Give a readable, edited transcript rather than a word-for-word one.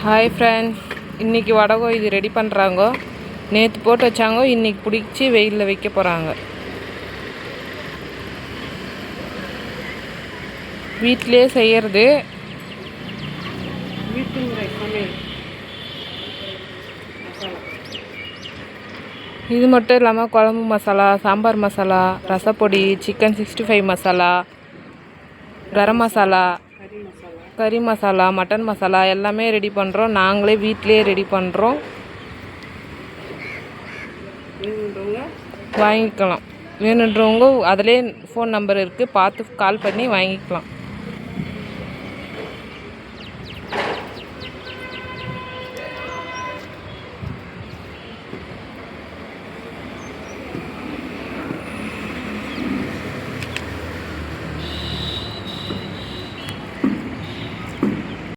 Hi friends, இன்றைக்கி வடகம் இது ரெடி பண்ணுறாங்க. நேற்று போட்டு வச்சாங்க, இன்றைக்கி பிடிச்சி வெயிலில் வைக்க போகிறாங்க. வீட்டிலே செய்கிறது. இது மட்டும் இல்லாமல் குழம்பு மசாலா, சாம்பார் மசாலா, ரசப்பொடி, சிக்கன் 65 மசாலா, கரம் மசாலா, கறி மசாலா, மட்டன் மசாலா எல்லாமே ரெடி பண்ணுறோம். நாங்களே வீட்டிலே ரெடி பண்ணுறோம். வாங்கிக்கலாம். வேணுன்றவங்க அதிலே ஃபோன் நம்பர் இருக்குது, பார்த்து கால் பண்ணி வாங்கிக்கலாம்.